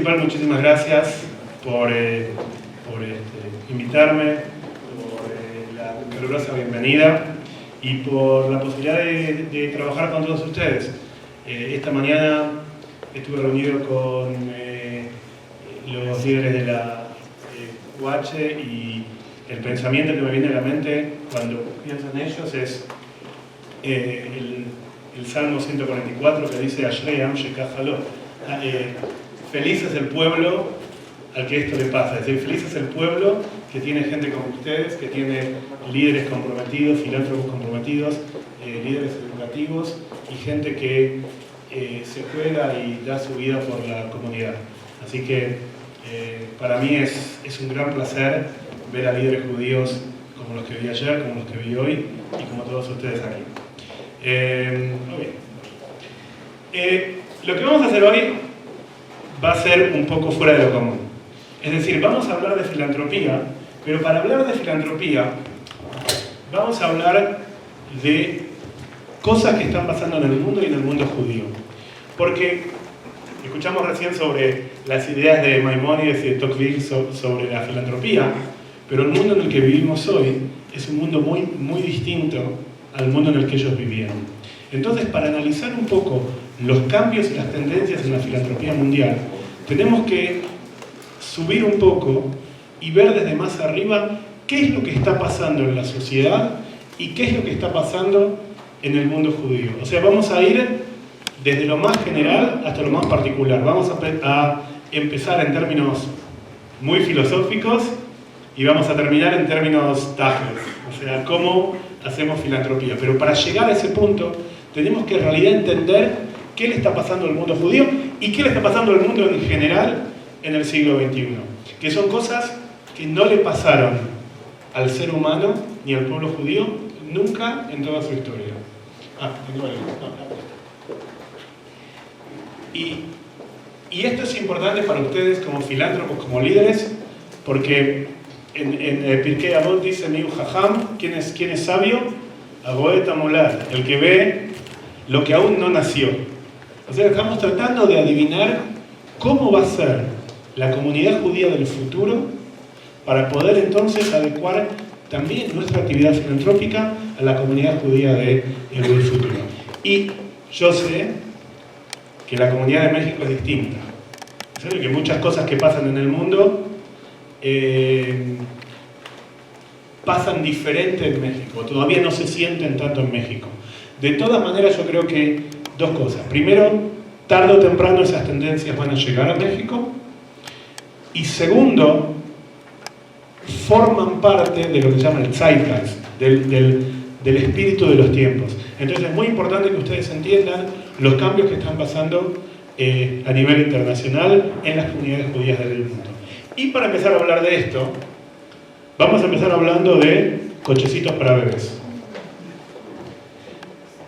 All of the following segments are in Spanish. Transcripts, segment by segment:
principal, muchísimas gracias por invitarme, por la calurosa bienvenida y por la posibilidad de trabajar con todos ustedes. Esta mañana estuve reunido con los líderes de la UH y el pensamiento que me viene a la mente cuando pienso en ellos es el Salmo 144 que dice Ashrei Am Shekach Lo. Feliz es el pueblo al que esto le pasa, es decir, feliz es el pueblo que tiene gente como ustedes, que tiene líderes comprometidos, filántropos comprometidos, líderes educativos y gente que se juega y da su vida por la comunidad. Así que para mí es un gran placer ver a líderes judíos como los que vi ayer, como los que vi hoy y como todos ustedes aquí. Lo que vamos a hacer hoy va a ser un poco fuera de lo común. Es decir, vamos a hablar de filantropía, pero para hablar de filantropía vamos a hablar de cosas que están pasando en el mundo y en el mundo judío. Porque escuchamos recién sobre las ideas de Maimónides y de Tocqueville sobre la filantropía, pero el mundo en el que vivimos hoy es un mundo muy, muy distinto al mundo en el que ellos vivían. Entonces, para analizar un poco los cambios y las tendencias en la filantropía mundial, tenemos que subir un poco y ver desde más arriba qué es lo que está pasando en la sociedad y qué es lo que está pasando en el mundo judío. O sea, vamos a ir desde lo más general hasta lo más particular. Vamos a empezar en términos muy filosóficos y vamos a terminar en términos tajos. O sea, cómo hacemos filantropía. Pero para llegar a ese punto, tenemos que en realidad entender qué le está pasando al mundo judío y qué le está pasando al mundo en general en el siglo XXI. Que son cosas que no le pasaron al ser humano ni al pueblo judío nunca en toda su historia. Y esto es importante para ustedes como filántropos, como líderes, porque en Pirkei Avot dice Miu Jajam, ¿quién es sabio? Agoet Amolar, el que ve lo que aún no nació. O sea, estamos tratando de adivinar cómo va a ser la comunidad judía del futuro para poder entonces adecuar también nuestra actividad filantrópica a la comunidad judía del futuro. Y yo sé que la comunidad de México es distinta. Es decir, que muchas cosas que pasan en el mundo pasan diferente en México, todavía no se sienten tanto en México. De todas maneras, yo creo que dos cosas. Primero, tarde o temprano esas tendencias van a llegar a México. Y segundo, forman parte de lo que se llama el zeitgeist, del espíritu de los tiempos. Entonces es muy importante que ustedes entiendan los cambios que están pasando a nivel internacional en las comunidades judías del mundo. Y para empezar a hablar de esto, vamos a empezar hablando de cochecitos para bebés.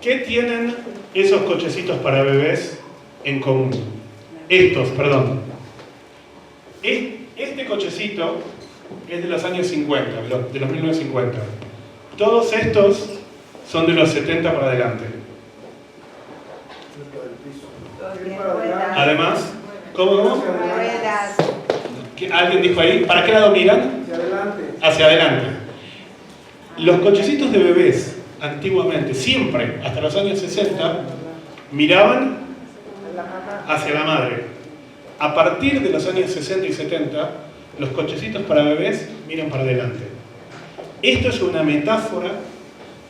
¿Qué tienen esos cochecitos para bebés en común? Este cochecito es de los años 50, de los 1950. Todos estos son de los 70 para adelante. Además, ¿cómo? ¿Alguien dijo ahí? ¿Para qué lado miran? Hacia adelante. Hacia adelante. Los cochecitos de bebés, antiguamente, siempre, hasta los años 60, miraban hacia la madre. A partir de los años 60 y 70, los cochecitos para bebés miran para adelante. Esto es una metáfora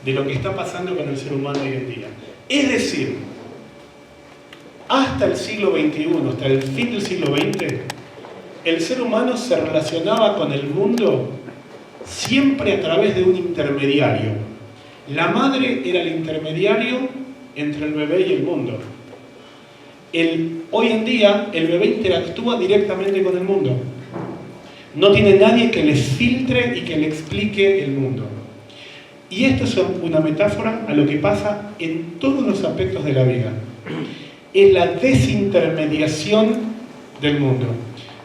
de lo que está pasando con el ser humano hoy en día. Es decir, hasta el siglo XXI, hasta el fin del siglo XX, el ser humano se relacionaba con el mundo siempre a través de un intermediario. La madre era el intermediario entre el bebé y el mundo. Hoy en día, el bebé interactúa directamente con el mundo. No tiene nadie que le filtre y que le explique el mundo. Y esto es una metáfora a lo que pasa en todos los aspectos de la vida. Es la desintermediación del mundo.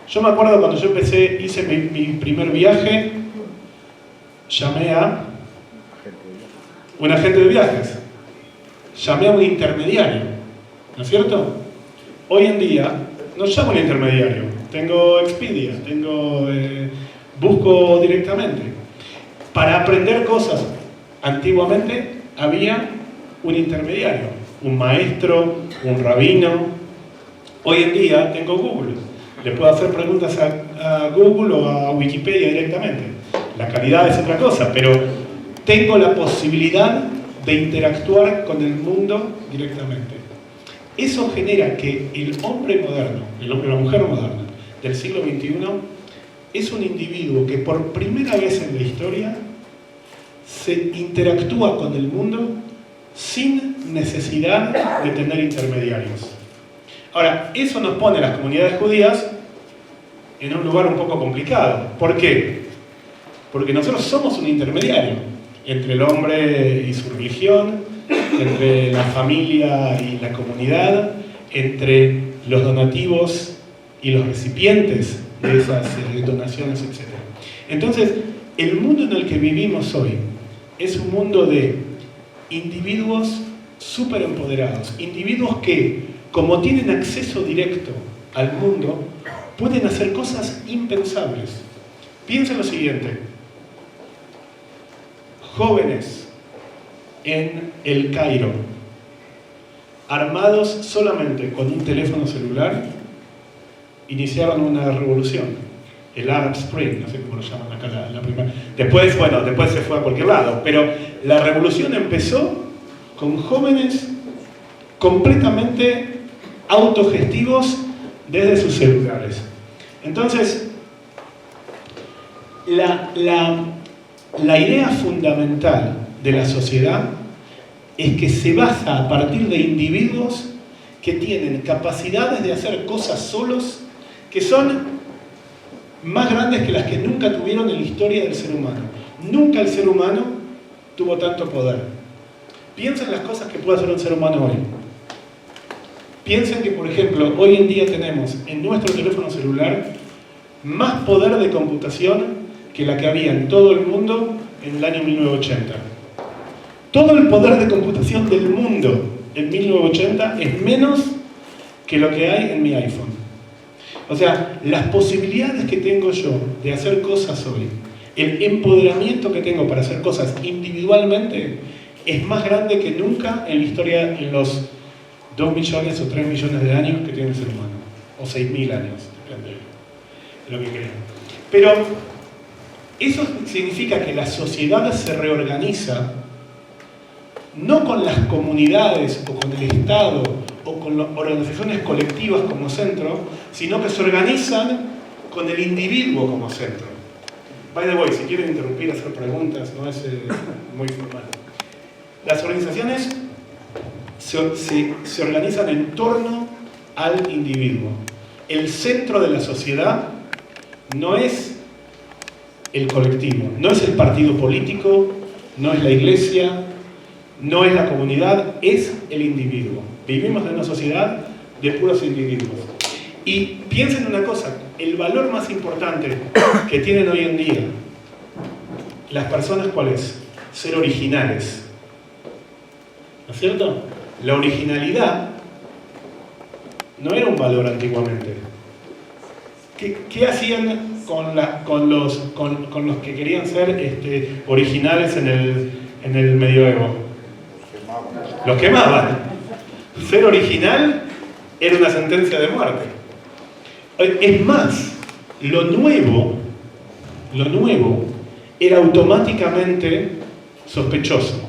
Yo me acuerdo cuando yo hice mi primer viaje, llamé a un agente de viajes, llamé a un intermediario, ¿no es cierto? Hoy en día, no llamo a un intermediario. Tengo Expedia, busco directamente. Para aprender cosas, antiguamente había un intermediario, un maestro, un rabino. Hoy en día tengo Google. Le puedo hacer preguntas a Google o a Wikipedia directamente. La calidad es otra cosa, pero tengo la posibilidad de interactuar con el mundo directamente. Eso genera que el hombre moderno, la mujer moderna del siglo XXI, es un individuo que por primera vez en la historia se interactúa con el mundo sin necesidad de tener intermediarios. Ahora, eso nos pone a las comunidades judías en un lugar un poco complicado. ¿Por qué? Porque nosotros somos un intermediario entre el hombre y su religión, entre la familia y la comunidad, entre los donativos y los recipientes de esas donaciones, etc. Entonces, el mundo en el que vivimos hoy es un mundo de individuos súper empoderados, individuos que, como tienen acceso directo al mundo, pueden hacer cosas impensables. Piensa lo siguiente: jóvenes en El Cairo, armados solamente con un teléfono celular, iniciaron una revolución. El Arab Spring, no sé cómo lo llaman acá la primera. Después se fue a cualquier lado, pero la revolución empezó con jóvenes completamente autogestivos desde sus celulares. Entonces, la idea fundamental de la sociedad es que se basa a partir de individuos que tienen capacidades de hacer cosas solos que son más grandes que las que nunca tuvieron en la historia del ser humano. Nunca el ser humano tuvo tanto poder. Piensen en las cosas que puede hacer un ser humano hoy. Piensen que, por ejemplo, hoy en día tenemos en nuestro teléfono celular más poder de computación que la que había en todo el mundo en el año 1980. Todo el poder de computación del mundo en 1980 es menos que lo que hay en mi iPhone. O sea, las posibilidades que tengo yo de hacer cosas hoy, el empoderamiento que tengo para hacer cosas individualmente, es más grande que nunca en la historia, en los 2 millones o 3 millones de años que tiene el ser humano. O 6.000 años, depende de lo que crean. Pero eso significa que la sociedad se reorganiza no con las comunidades o con el Estado o con las organizaciones colectivas como centro, sino que se organizan con el individuo como centro. By the way, si quieren interrumpir, hacer preguntas, no es muy formal. Las organizaciones se organizan en torno al individuo. El centro de la sociedad no es el colectivo, no es el partido político, no es la iglesia, no es la comunidad, es el individuo. Vivimos en una sociedad de puros individuos. Y piensen una cosa, el valor más importante que tienen hoy en día las personas, ¿cuál es? Ser originales. ¿No es cierto? La originalidad no era un valor antiguamente. ¿Qué hacían con los que querían ser originales en el medioevo? Los quemaban. Ser original era una sentencia de muerte. Es más, lo nuevo era automáticamente sospechoso.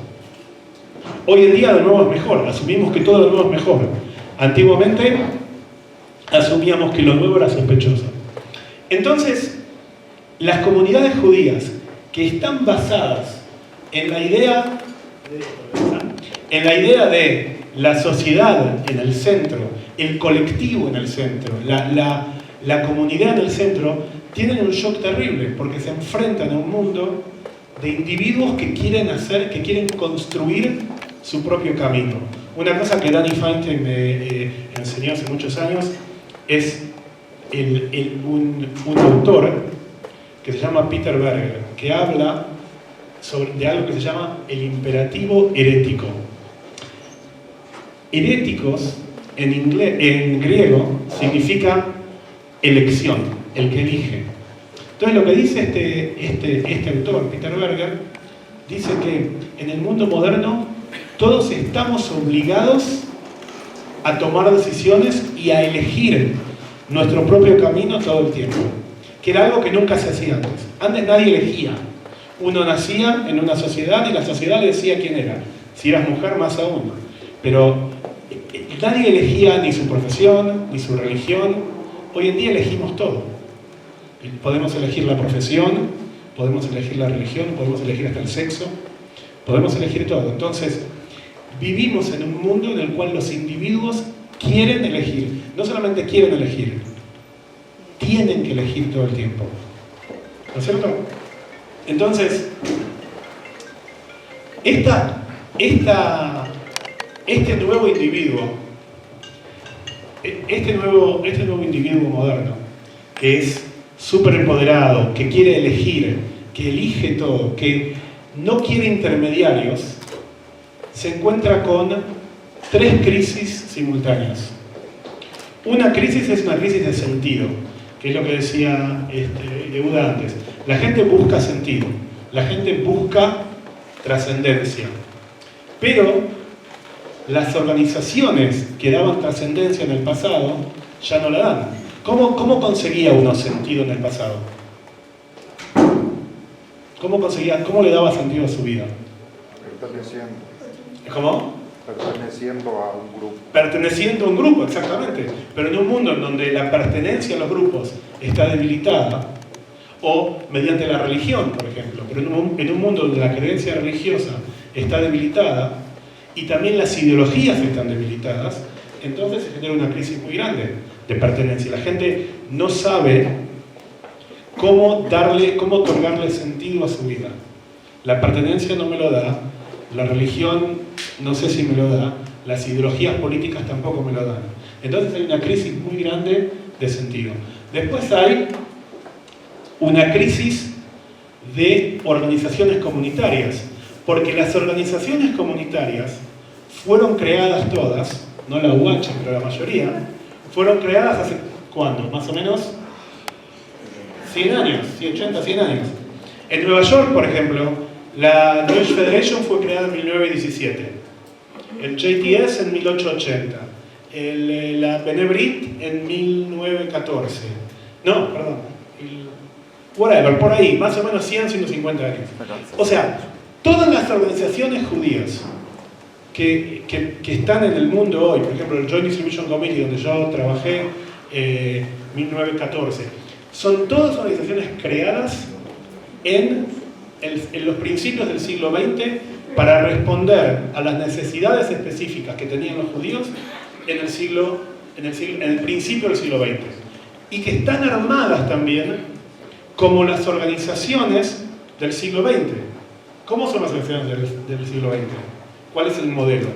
Hoy en día lo nuevo es mejor, asumimos que todo lo nuevo es mejor. Antiguamente asumíamos que lo nuevo era sospechoso. Entonces, las comunidades judías que están basadas en la idea de la sociedad en el centro, el colectivo en el centro, la comunidad en el centro, tienen un shock terrible porque se enfrentan a un mundo de individuos que quieren construir su propio camino. Una cosa que Danny Feinstein me enseñó hace muchos años es un autor que se llama Peter Berger, que habla de algo que se llama el imperativo herético. Heréticos en griego significa elección, el que elige. Entonces lo que dice este autor, Peter Berger, dice que en el mundo moderno todos estamos obligados a tomar decisiones y a elegir nuestro propio camino todo el tiempo, que era algo que nunca se hacía antes. Antes nadie elegía. Uno nacía en una sociedad y la sociedad le decía quién era. Si eras mujer, más aún. Pero nadie elegía ni su profesión, ni su religión. Hoy en día elegimos todo. Podemos elegir la profesión, podemos elegir la religión, podemos elegir hasta el sexo, podemos elegir todo. Entonces, vivimos en un mundo en el cual los individuos quieren elegir. No solamente quieren elegir, tienen que elegir todo el tiempo. ¿No es cierto? Entonces, este nuevo individuo moderno, que es súper empoderado, que quiere elegir, que elige todo, que no quiere intermediarios, se encuentra con 3 crisis simultáneas. Una crisis es una crisis de sentido, que es lo que decía Yehuda antes. La gente busca sentido, la gente busca trascendencia, pero las organizaciones que daban trascendencia en el pasado ya no la dan. ¿Cómo conseguía uno sentido en el pasado? ¿Cómo le daba sentido a su vida? Perteneciendo. ¿Cómo? Perteneciendo a un grupo. Perteneciendo a un grupo, exactamente. Pero en un mundo en donde la pertenencia a los grupos está debilitada, o mediante la religión, por ejemplo, pero en un mundo donde la creencia religiosa está debilitada, y también las ideologías están debilitadas, entonces se genera una crisis muy grande de pertenencia. La gente no sabe cómo otorgarle sentido a su vida. La pertenencia no me lo da, la religión no sé si me lo da, las ideologías políticas tampoco me lo dan. Entonces hay una crisis muy grande de sentido. Después hay una crisis de organizaciones comunitarias, porque las organizaciones comunitarias fueron creadas todas, no la UH, pero la mayoría, fueron creadas hace, ¿cuándo? Más o menos 100 años, 80, 100 años. En Nueva York, por ejemplo, la Deutsche Federation fue creada en 1917, el JTS en 1880, la Benebrit en 1914. No, perdón, whatever, por ahí, más o menos 100, 150 años. O sea, todas las organizaciones judías que están en el mundo hoy, por ejemplo el Joint Distribution Committee, donde yo trabajé en 1914, son todas organizaciones creadas en los principios del siglo XX para responder a las necesidades específicas que tenían los judíos en el principio del siglo XX, y que están armadas también como las organizaciones del siglo XX. ¿Cómo son las organizaciones del siglo XX? ¿Cuál es el modelo?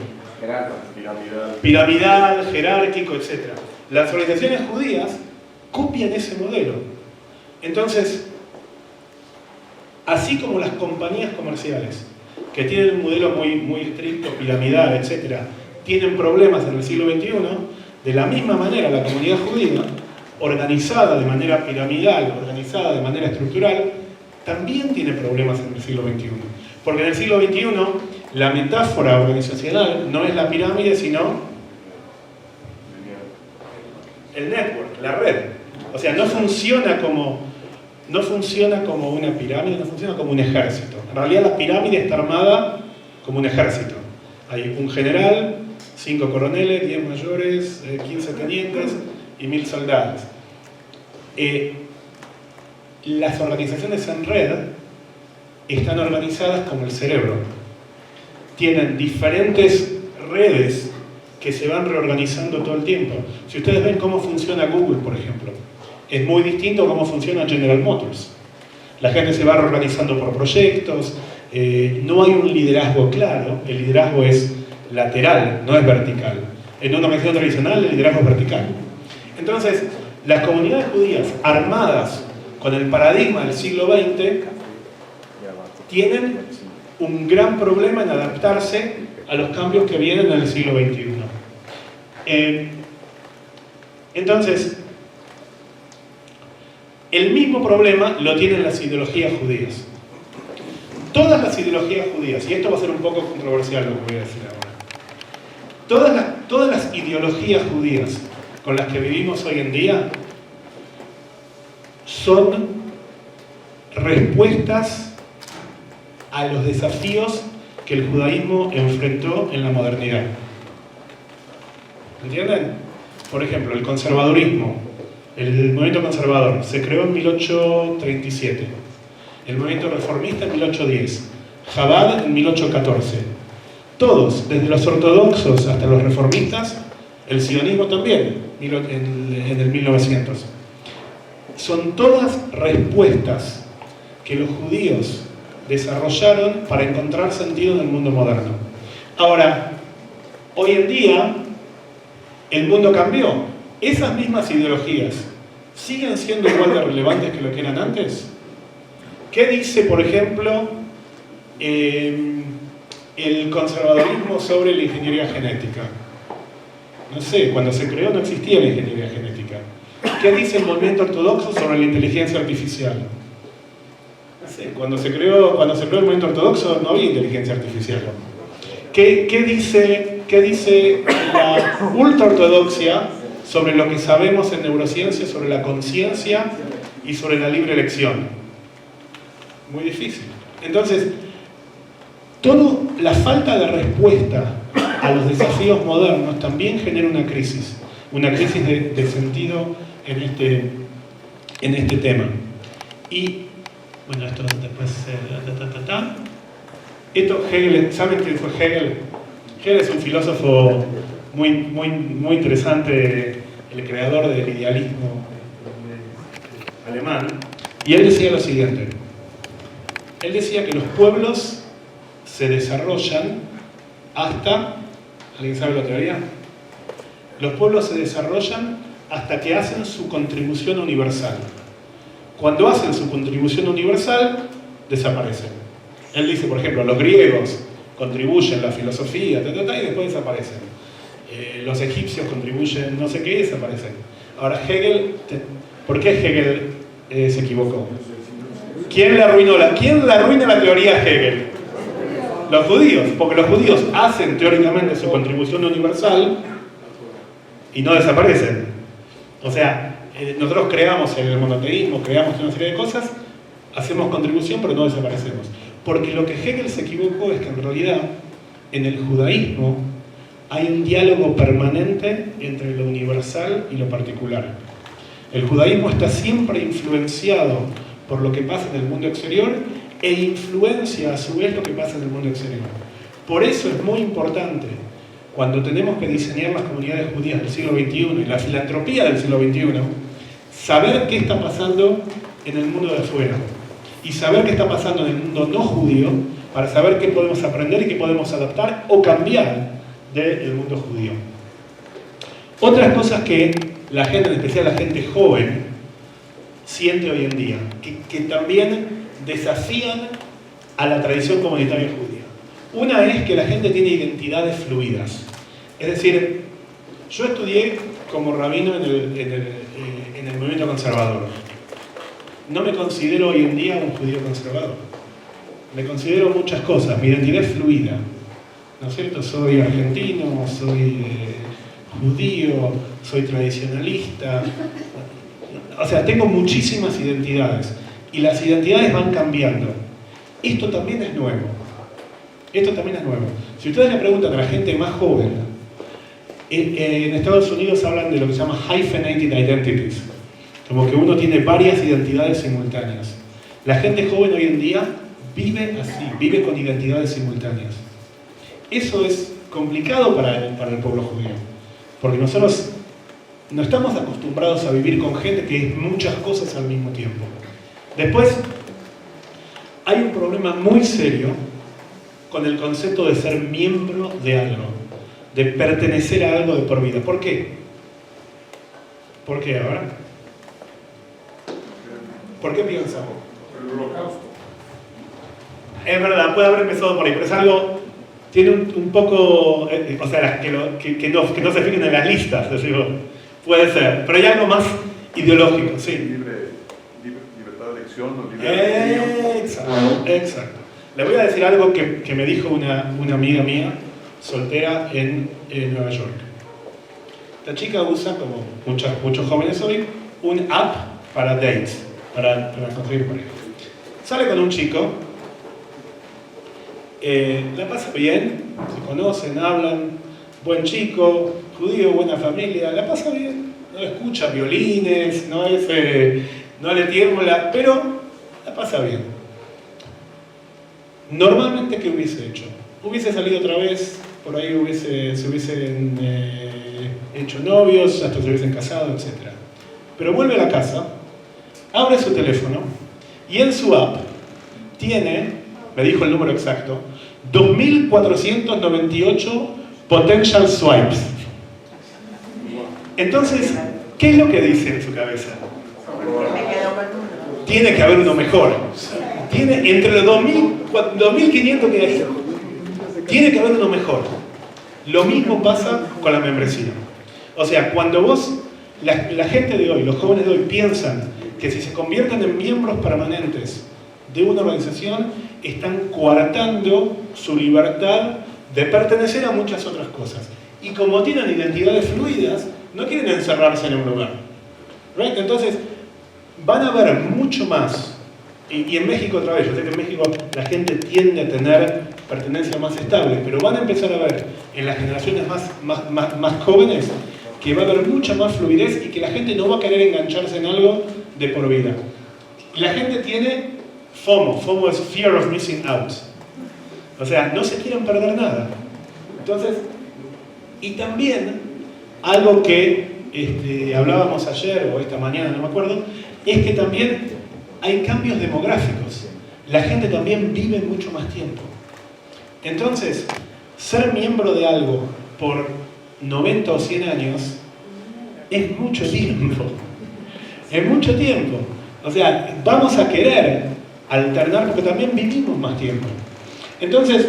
Piramidal, jerárquico, etc. Las organizaciones judías copian ese modelo. Entonces, así como las compañías comerciales, que tienen un modelo muy estricto, piramidal, etc., tienen problemas en el siglo XXI, de la misma manera la comunidad judía, organizada de manera piramidal, organizada de manera estructural, también tiene problemas en el siglo XXI. Porque en el siglo XXI la metáfora organizacional no es la pirámide, sino el network, la red. O sea, no funciona como una pirámide, no funciona como un ejército. En realidad la pirámide está armada como un ejército. Hay un general, 5 coroneles, 10 mayores, 15 tenientes y 1000 soldados. Las organizaciones en red están organizadas como el cerebro. Tienen diferentes redes que se van reorganizando todo el tiempo. Si ustedes ven cómo funciona Google, por ejemplo, es muy distinto a cómo funciona General Motors. La gente se va reorganizando por proyectos, no hay un liderazgo claro, el liderazgo es lateral, no es vertical. En una organización tradicional el liderazgo es vertical. Entonces, las comunidades judías armadas con el paradigma del siglo XX tienen un gran problema en adaptarse a los cambios que vienen en el siglo XXI. Entonces, el mismo problema lo tienen las ideologías judías. Todas las ideologías judías, y esto va a ser un poco controversial lo que voy a decir ahora, todas las ideologías judías con las que vivimos hoy en día son respuestas a los desafíos que el judaísmo enfrentó en la modernidad. ¿Entienden? Por ejemplo, el conservadurismo, el movimiento conservador, se creó en 1837. El movimiento reformista en 1810. Chabad en 1814. Todos, desde los ortodoxos hasta los reformistas, el sionismo también, en el 1900. Son todas respuestas que los judíos desarrollaron para encontrar sentido en el mundo moderno. Ahora, hoy en día, el mundo cambió. ¿Esas mismas ideologías siguen siendo igual de relevantes que lo que eran antes? ¿Qué dice, por ejemplo, el conservadurismo sobre la ingeniería genética? No sé, cuando se creó no existía la ingeniería genética. ¿Qué dice el movimiento ortodoxo sobre la inteligencia artificial? No sé, cuando se creó el movimiento ortodoxo no había inteligencia artificial. ¿Qué dice la ultraortodoxia sobre lo que sabemos en neurociencia, sobre la conciencia y sobre la libre elección? Muy difícil. Entonces, toda la falta de respuesta a los desafíos modernos también genera una crisis de sentido en este tema. Y, bueno, esto después... Esto, Hegel, ¿saben quién fue Hegel? Hegel es un filósofo muy interesante, el creador del idealismo alemán, y él decía lo siguiente. Él decía que los pueblos se desarrollan hasta... ¿Alguien sabe la teoría? Los pueblos se desarrollan hasta que hacen su contribución universal. Cuando hacen su contribución universal, desaparecen. Él dice, por ejemplo, los griegos contribuyen la filosofía, y después desaparecen. Los egipcios contribuyen no sé qué y desaparecen. Ahora, Hegel, ¿por qué Hegel se equivocó? ¿Quién le arruina la teoría a Hegel? Los judíos, porque los judíos hacen teóricamente su contribución universal y no desaparecen. O sea, nosotros creamos el monoteísmo, creamos una serie de cosas, hacemos contribución pero no desaparecemos. Porque lo que Hegel se equivocó es que en realidad en el judaísmo hay un diálogo permanente entre lo universal y lo particular. El judaísmo está siempre influenciado por lo que pasa en el mundo exterior e influencia a su vez lo que pasa en el mundo exterior. Por eso es muy importante, cuando tenemos que diseñar las comunidades judías del siglo XXI y la filantropía del siglo XXI, saber qué está pasando en el mundo de afuera y saber qué está pasando en el mundo no judío para saber qué podemos aprender y qué podemos adaptar o cambiar del mundo judío. Otras cosas que la gente, en especial la gente joven, siente hoy en día, que también desafían a la tradición comunitaria judía. Una es que la gente tiene identidades fluidas. Es decir, yo estudié como rabino en el movimiento conservador. No me considero hoy en día un judío conservador. Me considero muchas cosas. Mi identidad es fluida. ¿No es cierto? Soy argentino, soy judío, soy tradicionalista. O sea, tengo muchísimas identidades. Y las identidades van cambiando. Esto también es nuevo. Si ustedes le preguntan a la gente más joven, en Estados Unidos hablan de lo que se llama hyphenated identities. Como que uno tiene varias identidades simultáneas. La gente joven hoy en día vive así, vive con identidades simultáneas. Eso es complicado para el pueblo judío. Porque nosotros no estamos acostumbrados a vivir con gente que es muchas cosas al mismo tiempo. Después, hay un problema muy serio con el concepto de ser miembro de algo, de pertenecer a algo de por vida. ¿Por qué? ¿Por qué ahora? ¿Por qué piensa? El Holocausto. Es verdad, puede haber empezado por ahí, pero es algo tiene un poco, o sea, que no se fijen en las listas, decimos, puede ser, pero hay algo más ideológico, sí. Libertad de elección o libertad de exacto. Le voy a decir algo que me dijo una amiga mía, soltera en Nueva York. Esta chica usa, como muchos jóvenes hoy, un app para dates, para conseguir pareja. Sale con un chico, la pasa bien, se conocen, hablan, buen chico, judío, buena familia, la pasa bien, no escucha violines, no le tiembla, pero la pasa bien. Normalmente, ¿qué hubiese hecho? Hubiese salido otra vez, por ahí se hubiesen hecho novios, hasta se hubiesen casado, etc. Pero vuelve a la casa, abre su teléfono y en su app tiene, me dijo el número exacto, 2.498 potential swipes. Entonces, ¿qué es lo que dice en su cabeza? Tiene que haber uno mejor. Tiene entre los 2.500 que hay, tiene que haber uno mejor. Lo mismo pasa con la membresía. O sea, cuando la gente de hoy, los jóvenes de hoy piensan que si se convierten en miembros permanentes de una organización, están coartando su libertad de pertenecer a muchas otras cosas. Y como tienen identidades fluidas, no quieren encerrarse en un lugar. ¿Right? Entonces, van a ver mucho más. Y en México otra vez, yo sé que en México la gente tiende a tener pertenencia más estable, pero van a empezar a ver en las generaciones más jóvenes que va a haber mucha más fluidez y que la gente no va a querer engancharse en algo de por vida. La gente tiene FOMO. FOMO es Fear of Missing Out. O sea, no se quieren perder nada. Entonces, y también algo que hablábamos ayer o esta mañana, no me acuerdo, es que también hay cambios demográficos. La gente también vive mucho más tiempo. Entonces, ser miembro de algo por 90 o 100 años es mucho tiempo. Es mucho tiempo. O sea, vamos a querer alternar porque también vivimos más tiempo. Entonces,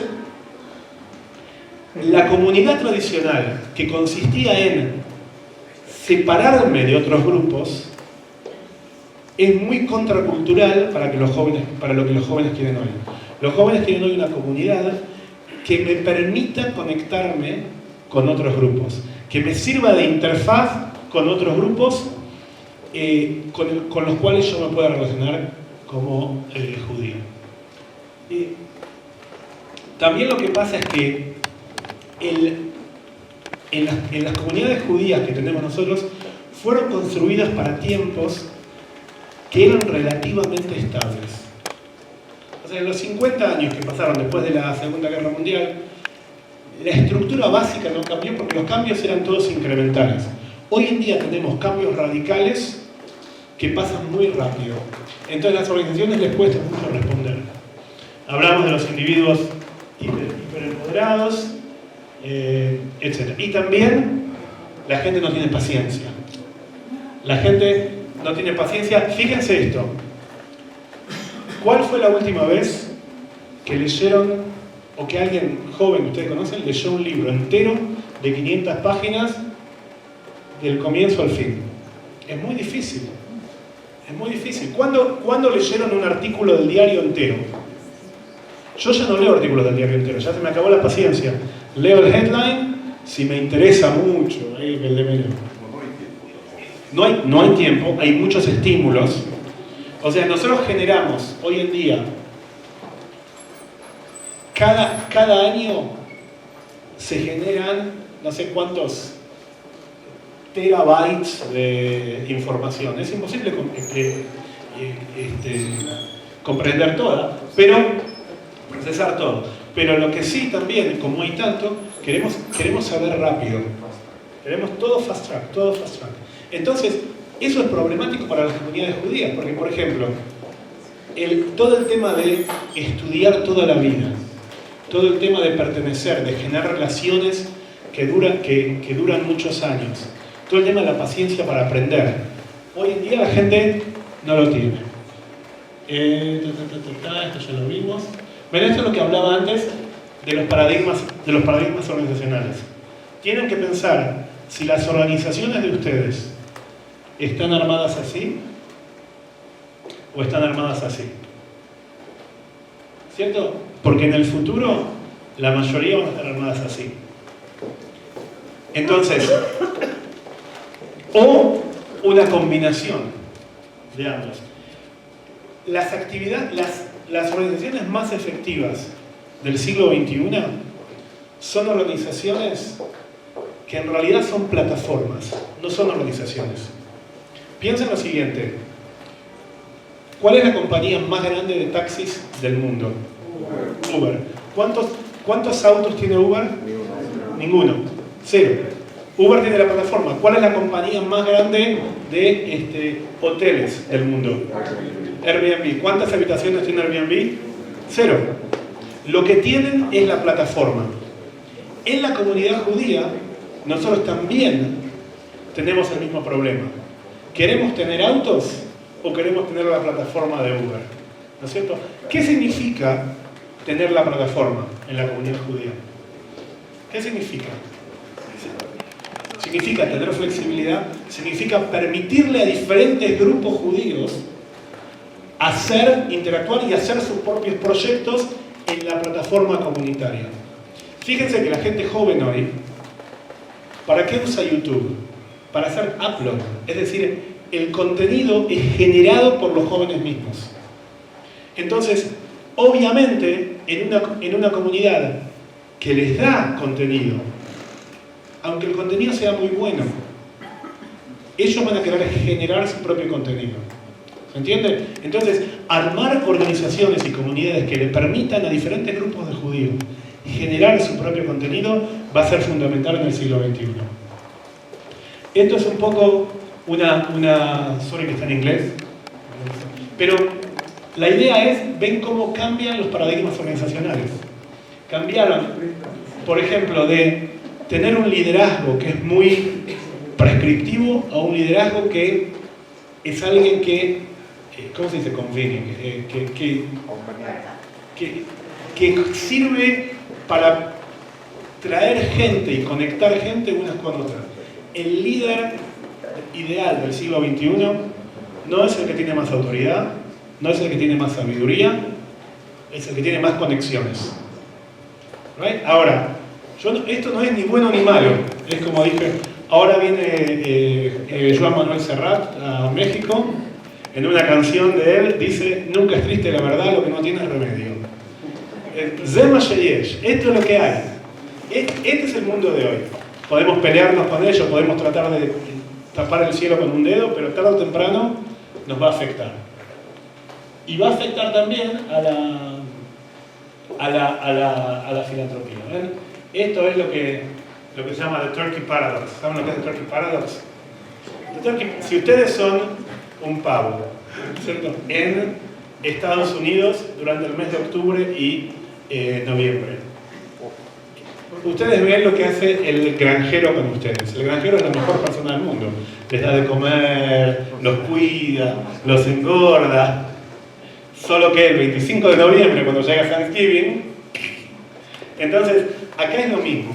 la comunidad tradicional que consistía en separarme de otros grupos es muy contracultural para lo que los jóvenes quieren hoy. Los jóvenes quieren hoy una comunidad que me permita conectarme con otros grupos, que me sirva de interfaz con otros grupos con los cuales yo me pueda relacionar como judío. También lo que pasa es que en las comunidades judías que tenemos nosotros fueron construidas para tiempos que eran relativamente estables. O sea, en los 50 años que pasaron después de la Segunda Guerra Mundial, la estructura básica no cambió porque los cambios eran todos incrementales. Hoy en día tenemos cambios radicales que pasan muy rápido. Entonces a las organizaciones les cuesta mucho responder. Hablamos de los individuos hiperempoderados, etc. Y también la gente no tiene paciencia. La gente no tiene paciencia. Fíjense esto. ¿Cuál fue la última vez que leyeron, o que alguien joven que ustedes conocen, leyó un libro entero de 500 páginas del comienzo al fin? Es muy difícil. Es muy difícil. ¿Cuándo leyeron un artículo del diario entero? Yo ya no leo artículos del diario entero, ya se me acabó la paciencia. Leo el headline, si me interesa mucho, el de menos. No hay tiempo, hay muchos estímulos. O sea, nosotros generamos hoy en día, cada año se generan no sé cuántos terabytes de información. Es imposible comprender toda, pero procesar todo. Pero lo que sí también, como hay tanto, queremos saber rápido. Queremos todo fast track, todo fast track. Entonces, eso es problemático para las comunidades judías, porque, por ejemplo, todo el tema de estudiar toda la vida, todo el tema de pertenecer, de generar relaciones que duran muchos años, todo el tema de la paciencia para aprender, hoy en día la gente no lo tiene. Esto ya lo vimos. Ven, esto es lo que hablaba antes de los paradigmas organizacionales. Tienen que pensar si las organizaciones de ustedes están armadas así o están armadas así. ¿Cierto? Porque en el futuro la mayoría van a estar armadas así. Entonces, o una combinación de ambos. Las organizaciones más efectivas del siglo XXI son organizaciones que en realidad son plataformas, no son organizaciones. Piensen lo siguiente: ¿cuál es la compañía más grande de taxis del mundo? Uber. ¿Cuántos autos tiene Uber? Ninguno. Cero. Uber tiene la plataforma. ¿Cuál es la compañía más grande de hoteles del mundo? Airbnb. ¿Cuántas habitaciones tiene Airbnb? Cero. Lo que tienen es la plataforma. En la comunidad judía, nosotros también tenemos el mismo problema. ¿Queremos tener autos o queremos tener la plataforma de Uber? ¿No es cierto? ¿Qué significa tener la plataforma en la comunidad judía? ¿Qué significa? Significa tener flexibilidad, significa permitirle a diferentes grupos judíos interactuar y hacer sus propios proyectos en la plataforma comunitaria. Fíjense que la gente joven hoy, ¿para qué usa YouTube? Para hacer upload, es decir, el contenido es generado por los jóvenes mismos. Entonces, obviamente, en una comunidad que les da contenido, aunque el contenido sea muy bueno, ellos van a querer generar su propio contenido. ¿Se entiende? Entonces, armar organizaciones y comunidades que le permitan a diferentes grupos de judíos generar su propio contenido va a ser fundamental en el siglo XXI. Esto es un poco sorry que está en inglés, pero la idea es, ven cómo cambian los paradigmas organizacionales. Cambiaron, por ejemplo, de tener un liderazgo que es muy prescriptivo a un liderazgo que es alguien que, ¿cómo se dice? Convenient, que sirve para traer gente y conectar gente unas con otras. El líder ideal del siglo XXI no es el que tiene más autoridad, no es el que tiene más sabiduría, es el que tiene más conexiones. ¿Right? Ahora, esto no es ni bueno ni malo. Es como dije, ahora viene Joan Manuel Serrat a México. En una canción de él dice: nunca es triste la verdad, lo que no tiene es remedio. Zema Sheyesh, esto es lo que hay. Este es el mundo de hoy. Podemos pelearnos con ellos, podemos tratar de tapar el cielo con un dedo, pero tarde o temprano nos va a afectar. Y va a afectar también a la filantropía. ¿Ven? Esto es lo que se llama The Turkey Paradox. ¿Saben lo que es The Turkey Paradox? Si ustedes son un pavo, ¿cierto?, en Estados Unidos durante el mes de octubre y noviembre, ustedes ven lo que hace el granjero con ustedes. El granjero es la mejor persona del mundo. Les da de comer, los cuida, los engorda. Solo que el 25 de noviembre, cuando llega Thanksgiving, entonces, acá es lo mismo.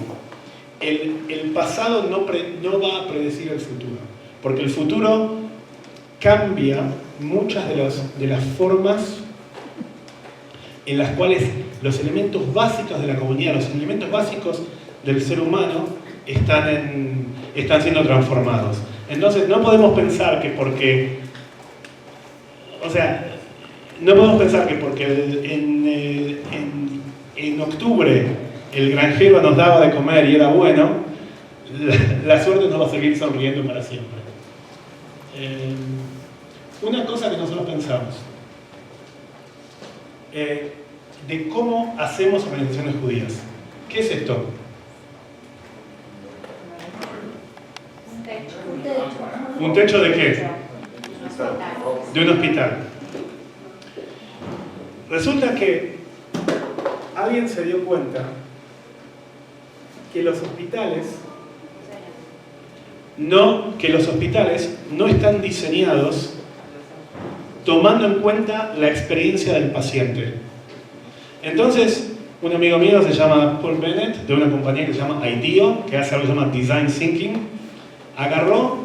El pasado no va a predecir el futuro, porque el futuro cambia muchas de las formas en las cuales los elementos básicos de la comunidad, los elementos básicos del ser humano están siendo transformados. Entonces, no podemos pensar que porque en octubre el granjero nos daba de comer y era bueno, la suerte nos va a seguir sonriendo para siempre. Una cosa que nosotros pensamos, de cómo hacemos organizaciones judías. ¿Qué es esto? ¿Un techo de qué? De un hospital. Resulta que alguien se dio cuenta que los hospitales no están diseñados tomando en cuenta la experiencia del paciente. Entonces, Un amigo mío se llama Paul Bennett, de una compañía que se llama IDEO, que hace algo que se llama Design Thinking, agarró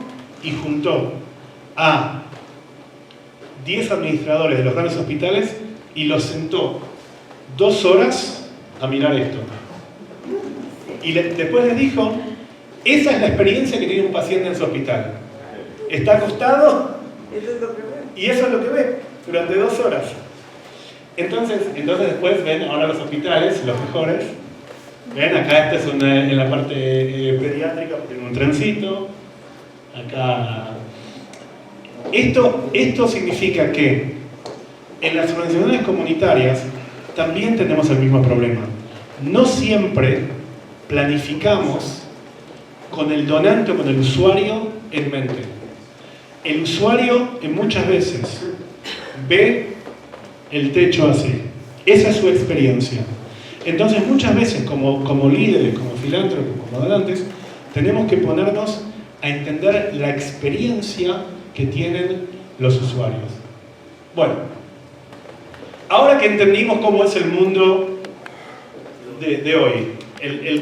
y juntó a 10 administradores de los grandes hospitales y los sentó 2 horas a mirar esto. Y después les dijo, esa es la experiencia que tiene un paciente en su hospital. Está acostado y eso es lo que ve durante 2 horas. Entonces después ven ahora los hospitales, los mejores. Ven, acá este es en la parte pediátrica, tiene un trencito. Acá. Esto significa que en las organizaciones comunitarias también tenemos el mismo problema. No siempre planificamos con el donante o con el usuario en mente. El usuario muchas veces ve el techo así. Esa es su experiencia. Entonces muchas veces como líderes, como filántropos, como donantes, tenemos que ponernos a entender la experiencia que tienen los usuarios. Bueno, ahora que entendimos cómo es el mundo de hoy, el